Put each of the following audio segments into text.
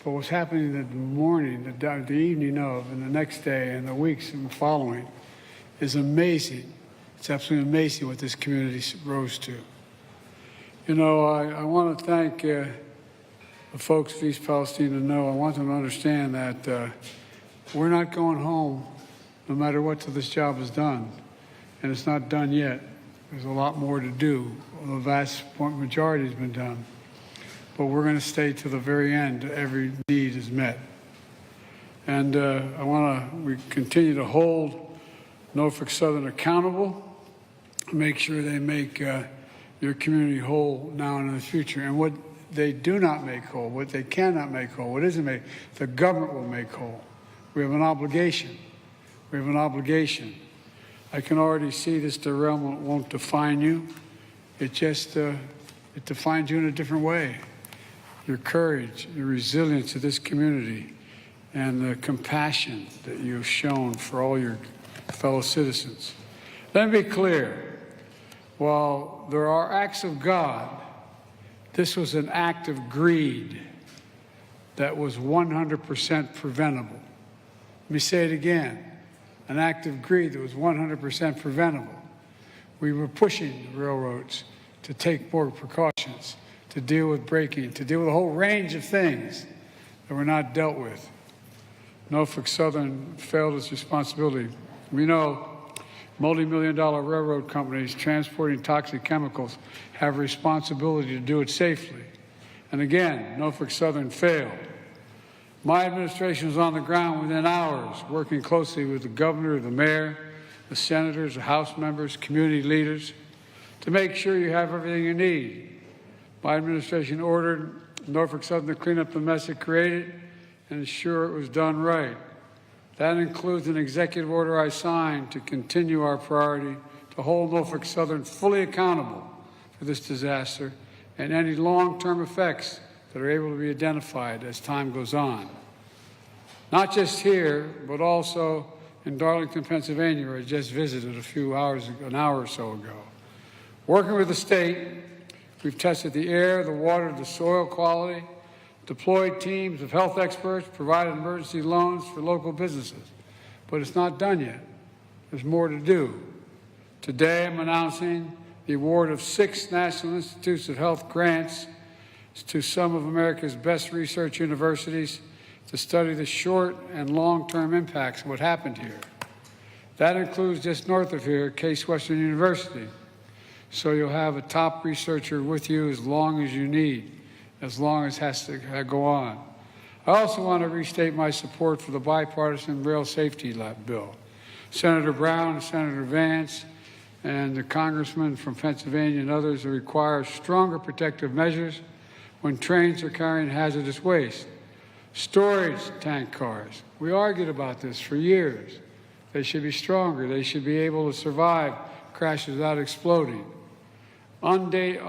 But what's happening in the morning, the evening of, and the next day, and the weeks and following is amazing. It's absolutely amazing what this community rose to. You know, I want to thank the folks of East Palestine. I want them to understand that we're not going home no matter what till this job is done. And it's not done yet. There's a lot more to do. The vast majority has been done. But we're going to stay to the very end. Every need is met. And we continue to hold Norfolk Southern accountable, make sure they make your community whole now and in the future. And what they do not make whole, what they cannot make whole, what isn't made, the government will make whole. We have an obligation. We have an obligation. I can already see this derailment won't define you. It just it defines you in a different way. Your courage, your resilience to this community, and the compassion that you've shown for all your fellow citizens. Let me be clear. While there are acts of God, this was an act of greed that was 100% preventable. Let me say it again. An act of greed that was 100% preventable. We were pushing the railroads to take more precautions, to deal with braking, to deal with a whole range of things that were not dealt with. Norfolk Southern failed its responsibility. We know multi-million-dollar railroad companies transporting toxic chemicals have a responsibility to do it safely. And again, Norfolk Southern failed. My administration was on the ground within hours, working closely with the governor, the mayor, the senators, the House members, community leaders, to make sure you have everything you need. My administration ordered Norfolk Southern to clean up the mess it created and ensure it was done right. That includes an executive order I signed to continue our priority to hold Norfolk Southern fully accountable for this disaster and any long-term effects that are able to be identified as time goes on. Not just here, but also in Darlington, Pennsylvania, where I just visited an hour or so ago. Working with the state, we've tested the air, the water, the soil quality, deployed teams of health experts, provided emergency loans for local businesses. But it's not done yet. There's more to do. Today, I'm announcing the award of 6 National Institutes of Health grants to some of America's best research universities to study the short and long-term impacts of what happened here. That includes just north of here, Case Western University. So you'll have a top researcher with you as long as you need, as long as it has to go on. I also want to restate my support for the bipartisan rail safety bill. Senator Brown and Senator Vance and the congressman from Pennsylvania and others require stronger protective measures when trains are carrying hazardous waste. Storage tank cars. We argued about this for years. They should be stronger. They should be able to survive crashes without exploding. Undated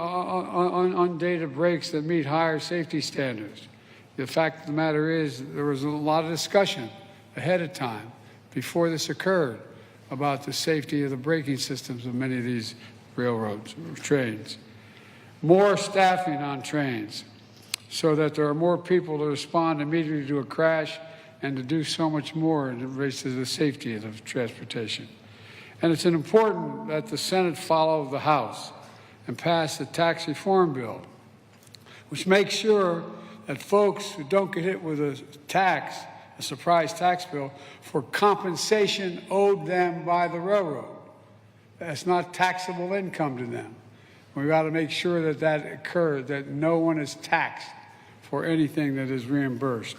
brakes that meet higher safety standards. The fact of the matter is there was a lot of discussion ahead of time before this occurred about the safety of the braking systems of many of these railroads or trains. More staffing on trains so that there are more people to respond immediately to a crash and to do so much more in relation to the safety of the transportation. And it's important that the Senate follow the House and pass the tax reform bill, which makes sure that folks who don't get hit with a surprise tax bill, for compensation owed them by the railroad. That's not taxable income to them. We've got to make sure that that occurs, that no one is taxed for anything that is reimbursed.